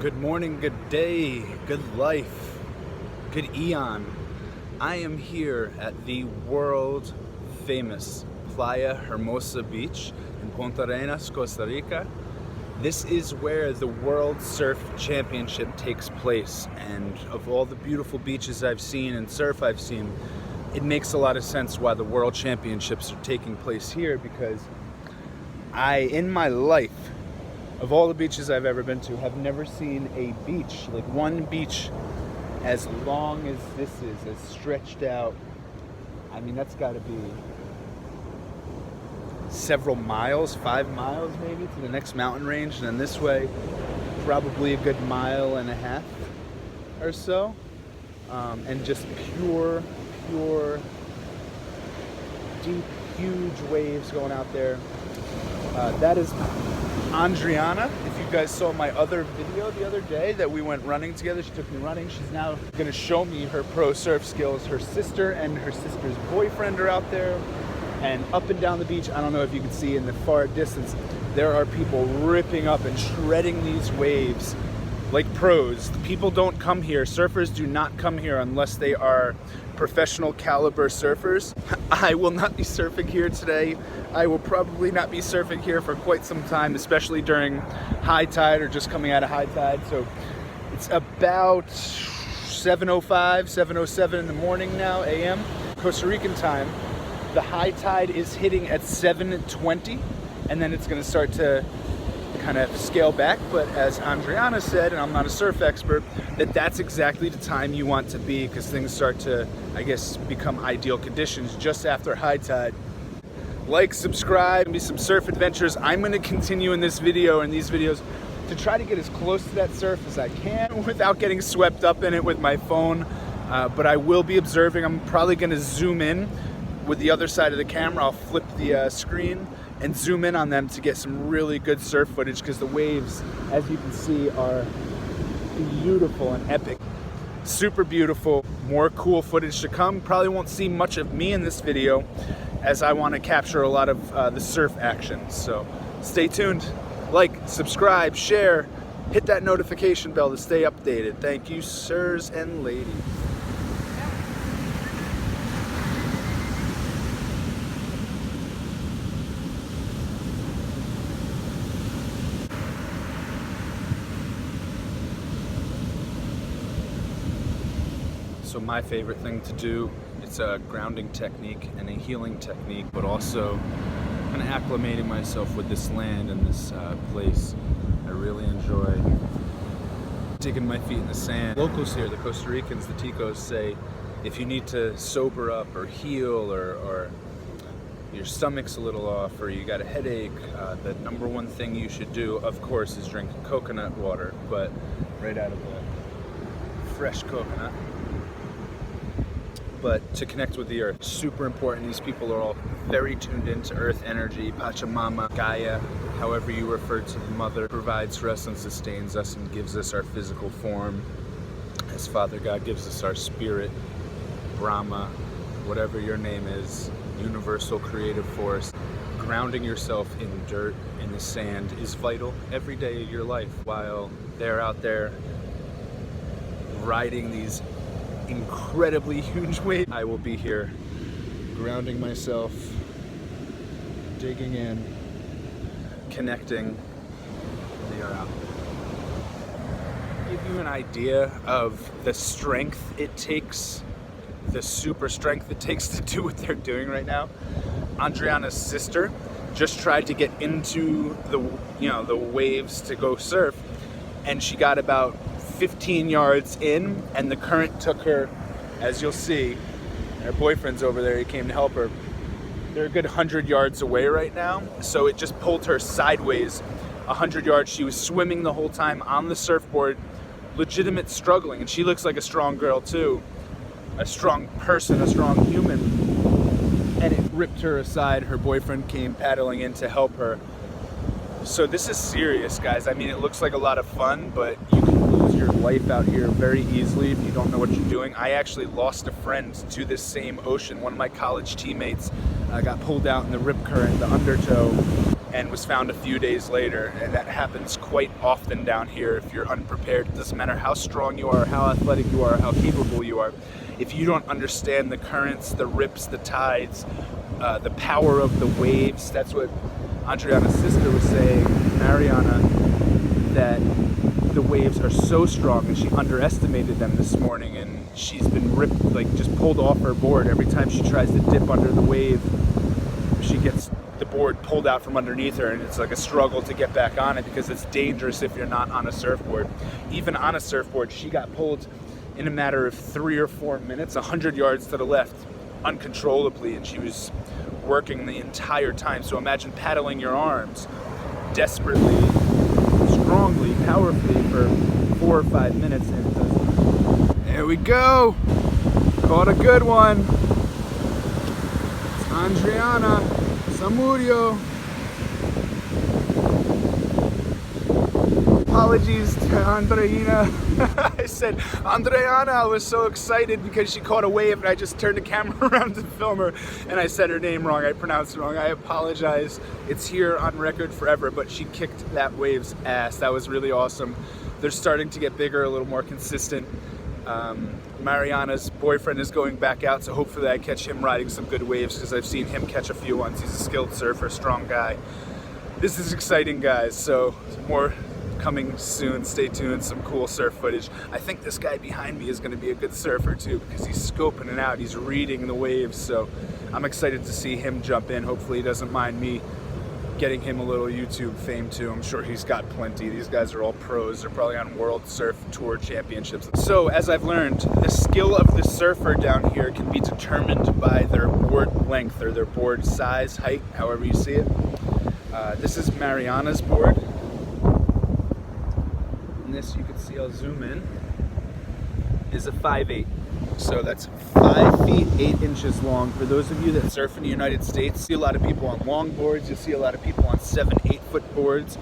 Good morning, good day, good life, good eon. I am here at the world famous Playa Hermosa beach in Punta Arenas, Costa Rica. This is where the World Surf Championship takes place, and of all the beautiful beaches I've seen and surf I've seen, it makes a lot of sense why the World Championships are taking place here, because in my life, of all the beaches I've ever been to, have never seen a beach, like one beach as long as this is, as stretched out. I mean, that's gotta be several miles, 5 miles maybe, to the next mountain range. And then this way, probably a good mile and a half or so. And just pure, deep, huge waves going out there. That is Adriana. If you guys saw my other video the other day that we went running together, she took me running. She's now going to show me her pro surf skills. Her sister and her sister's boyfriend are out there, and up and down the beach, I don't know if you can see in the far distance, there are people ripping up and shredding these waves like pros. People don't come here, surfers do not come here unless they are professional caliber surfers. I will not be surfing here today. I will probably not be surfing here for quite some time, especially during high tide or just coming out of high tide. So it's about 7:05, 7:07 in the morning now, a.m. Costa Rican time. The high tide is hitting at 7:20, and then it's gonna start to kind of scale back. But as Adriana said, and I'm not a surf expert, that's exactly the time you want to be, because things start to, I guess, become ideal conditions just after high tide. Like, subscribe, and be some surf adventures. I'm going to continue in this video and these videos to try to get as close to that surf as I can without getting swept up in it with my phone. But I will be observing. I'm probably going to zoom in with the other side of the camera. I'll flip the screen and zoom in on them to get some really good surf footage, because the waves, as you can see, are beautiful and epic. Super beautiful. More cool footage to come. Probably won't see much of me in this video, as I want to capture a lot of the surf action. So stay tuned. Like, subscribe, share, hit that notification bell to stay updated. Thank you, sirs and ladies. So my favorite thing to do, it's a grounding technique and a healing technique, but also kind of acclimating myself with this land and this place. I really enjoy digging my feet in the sand. Locals here, the Costa Ricans, the Ticos, say if you need to sober up or heal, or your stomach's a little off, or you got a headache, the number one thing you should do, of course, is drink coconut water, but right out of the fresh coconut. But to connect with the earth, super important. These people are all very tuned into earth energy, Pachamama, Gaia, however you refer to the mother, provides for us and sustains us and gives us our physical form, as Father God gives us our spirit, Brahma, whatever your name is, universal creative force. Grounding yourself in dirt, in the sand, is vital every day of your life. While they're out there riding these incredibly huge waves, I will be here grounding myself, digging in, connecting. They are out. Give you an idea of the strength it takes, the super strength it takes to do what they're doing right now. Adriana's sister just tried to get into the waves to go surf, and she got about 15 yards in, and the current took her, as you'll see, her boyfriend's over there, he came to help her. They're a good 100 yards away right now, so it just pulled her sideways 100 yards. She was swimming the whole time on the surfboard, legitimate struggling, and she looks like a strong girl too, a strong person, a strong human, and it ripped her aside. Her boyfriend came paddling in to help her. So this is serious, guys. I mean, it looks like a lot of fun, but you can lose your life out here very easily if you don't know what you're doing. I actually lost a friend to this same ocean. One of my college teammates got pulled out in the rip current, the undertow, and was found a few days later. And that happens quite often down here if you're unprepared. It doesn't matter how strong you are, how athletic you are, how capable you are. If you don't understand the currents, the rips, the tides, the power of the waves, that's what Adriana's sister was saying, Mariana, that the waves are so strong, and she underestimated them this morning, and she's been ripped, like just pulled off her board. Every time she tries to dip under the wave, she gets the board pulled out from underneath her, and it's like a struggle to get back on it because it's dangerous if you're not on a surfboard. Even on a surfboard, she got pulled in a matter of 3 or 4 minutes, 100 yards to the left, uncontrollably, and she was working the entire time. So imagine paddling your arms desperately, strongly, powerfully for 4 or 5 minutes, and it doesn't. There we go. Caught a good one. It's Adriana Samudio. Apologies to Andreina. I said Andreana. I was so excited because she caught a wave and I just turned the camera around to film her and I said her name wrong. I pronounced it wrong. I apologize. It's here on record forever, but she kicked that wave's ass. That was really awesome. They're starting to get bigger, a little more consistent. Mariana's boyfriend is going back out, so hopefully I catch him riding some good waves because I've seen him catch a few once. He's a skilled surfer, strong guy. This is exciting, guys. So more coming soon. Stay tuned. Some cool surf footage. I think this guy behind me is going to be a good surfer too because he's scoping it out. He's reading the waves, so I'm excited to see him jump in. Hopefully he doesn't mind me getting him a little YouTube fame too. I'm sure he's got plenty. These guys are all pros. They're probably on World Surf Tour Championships. So as I've learned, the skill of the surfer down here can be determined by their board length or their board size, height, however you see it. This is Mariana's board. And this, you can see, I'll zoom in, is a 5'8". So that's 5 feet 8 inches long. For those of you that surf in the United States, you see a lot of people on long boards, you see a lot of people on 7-8 foot boards.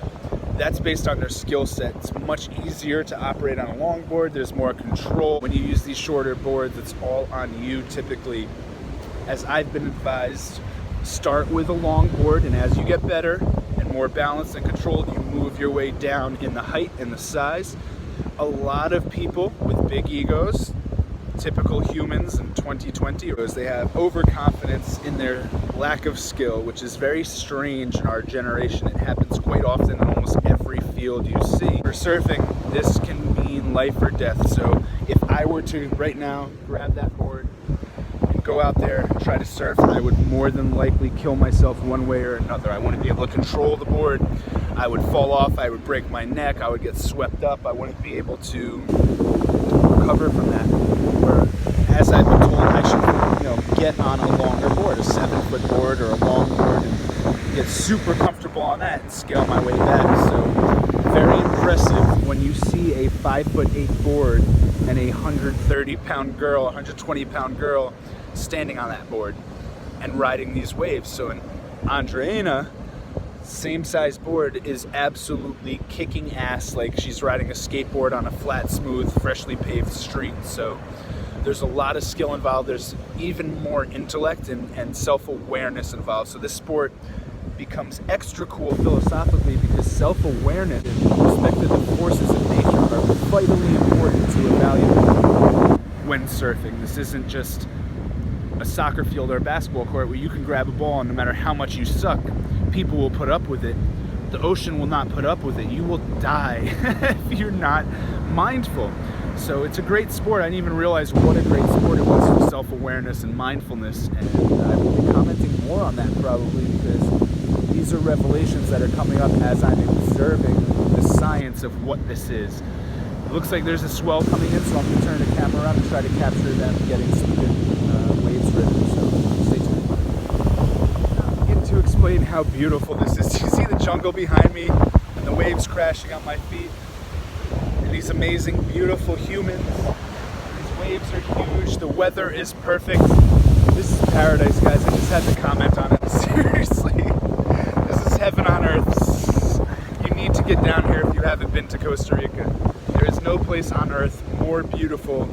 That's based on their skill set. It's much easier to operate on a long board. There's more control. When you use these shorter boards, it's all on you typically. As I've been advised, start with a long board, and as you get better and more balanced and controlled, you move your way down in the height and the size. A lot of people with big egos, typical humans in 2020, they have overconfidence in their lack of skill, which is very strange in our generation. It happens quite often in almost every field you see. For surfing, this can mean life or death. So if I were to right now grab that board and go out there and try to surf, I would more than likely kill myself one way or another. I wouldn't be able to control the board. I would fall off, I would break my neck, I would get swept up, I wouldn't be able to recover from that. Where, as I've been told, I should, get on a longer board, a 7-foot board or a long board, and get super comfortable on that and scale my way back. So very impressive when you see a 5'8" board and a 130-pound girl, 120-pound girl standing on that board and riding these waves. So in Andreina, same size board, is absolutely kicking ass like she's riding a skateboard on a flat, smooth, freshly paved street. So there's a lot of skill involved. There's even more intellect and self-awareness involved. So this sport becomes extra cool philosophically because self-awareness and respect to the forces of nature are vitally important to evaluate when surfing. This isn't just a soccer field or a basketball court where you can grab a ball and no matter how much you suck, people will put up with it. The ocean will not put up with it. You will die if you're not mindful. So it's a great sport. I didn't even realize what a great sport it was for self-awareness and mindfulness, and I will be commenting more on that probably because these are revelations that are coming up as I'm observing the science of what this is. It looks like there's a swell coming in, so I'm going to turn the camera around and try to capture them getting some good waves ridden. So stay tuned. To explain how beautiful this is. You see the jungle behind me and the waves crashing on my feet and these amazing, beautiful humans. These waves are huge. The weather is perfect. This is paradise, guys. I just had to comment on it. Seriously. This is heaven on earth. You need to get down here if you haven't been to Costa Rica. There is no place on earth more beautiful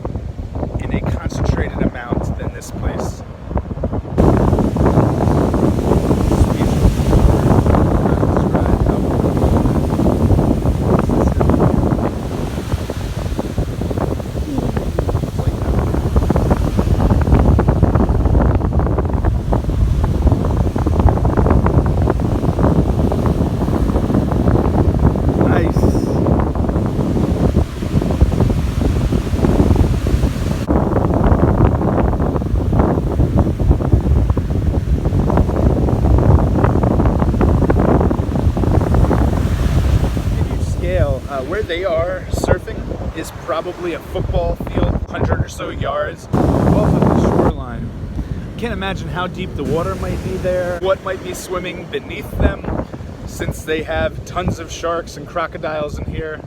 in a concentrated amount than this place. they are surfing is probably a football field, 100 or so yards off of the shoreline. Can't imagine how deep the water might be there, what might be swimming beneath them, since they have tons of sharks and crocodiles in here.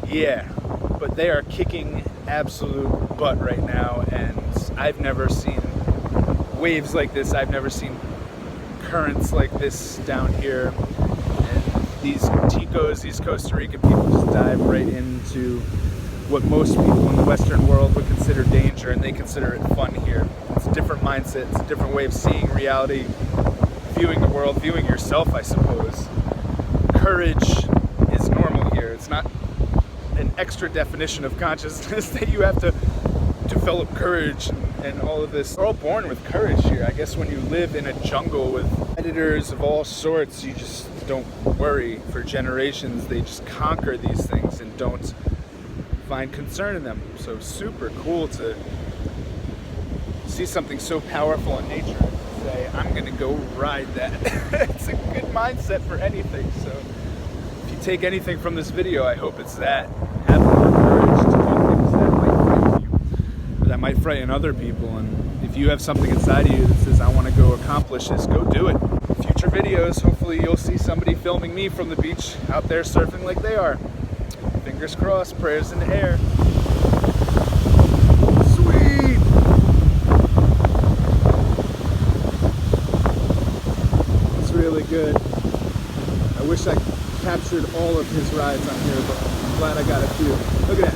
Yeah, but they are kicking absolute butt right now, and I've never seen waves like this. I've never seen currents like this down here. And these Ticos, these Costa Rican people, just dive right into what most people in the Western world would consider danger, and they consider it fun here. It's a different mindset, it's a different way of seeing reality, viewing the world, viewing yourself, I suppose. Courage is normal here. It's not an extra definition of consciousness that you have to develop courage and all of this. We're all born with courage here. I guess when you live in a jungle with predators of all sorts, you just don't worry. For generations, they just conquer these things and don't find concern in them. So super cool to see something so powerful in nature and say, I'm gonna go ride that. It's a good mindset for anything. So if you take anything from this video, I hope it's that. Have more courage to do things that might frighten you, or that might frighten other people. And if you have something inside of you that says, I want to go accomplish this, go do it. Future videos, hopefully you'll see somebody filming me from the beach out there surfing like they are. Fingers crossed, prayers in the air. Sweet! It's really good. I wish I captured all of his rides on here, but I'm glad I got a few. Look at that.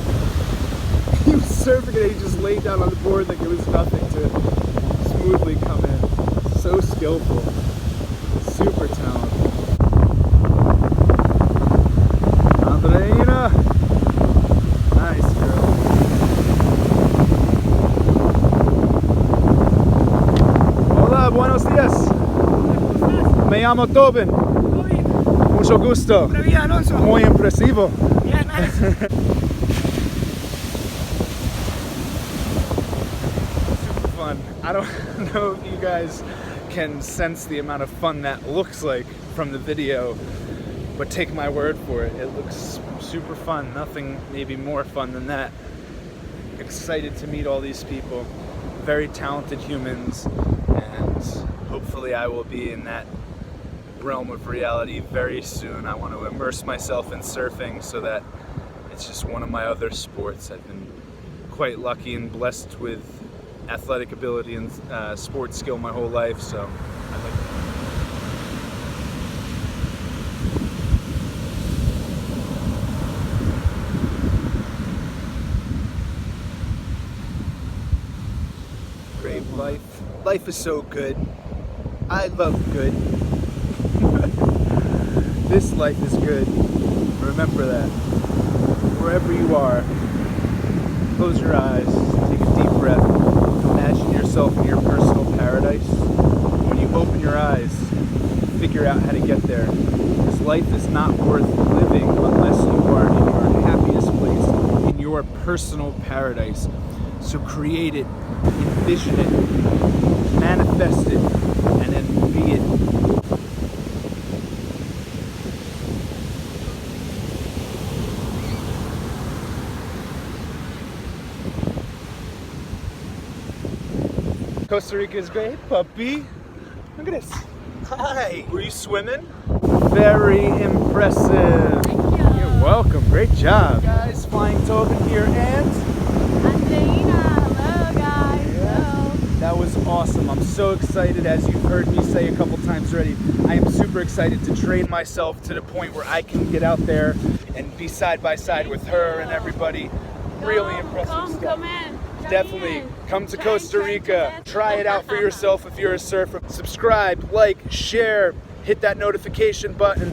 He was surfing and he just laid down on the board like it was nothing to smoothly come in. So skillful. Super talented. Andreina! Nice girl. Hola, buenos días. Me llamo Tobin. Mucho gusto. Muy impresivo. Yeah, nice. Super fun. I don't know if you guys can sense the amount of fun that looks like from the video, but take my word for it. It looks super fun. Nothing maybe more fun than that. Excited to meet all these people. Very talented humans, and hopefully I will be in that realm of reality very soon. I want to immerse myself in surfing so that it's just one of my other sports. I've been quite lucky and blessed with athletic ability and sports skill my whole life, so I'd like great life. Life is so good. I love good. This life is good. Remember that. Wherever you are, close your eyes, take a deep breath, imagine yourself in your personal paradise. When you open your eyes, figure out how to get there. Because life is not worth living unless you are in your happiest place, in your personal paradise. So create it, envision it, manifest it, and then be it. Costa Rica is great, puppy. Look at this. Hi. Were you swimming? Very impressive. Thank you. You're welcome. Great job. Hey guys, Flying Tobin here, and Andreina. Hello, guys. Hello. that was awesome. I'm so excited, as you've heard me say a couple times already. I am super excited to train myself to the point where I can get out there and be side by side with her and everybody. Really impressive stuff. Come in. Definitely come to Costa Rica. Try it out for yourself if you're a surfer. Subscribe, like, share, hit that notification button.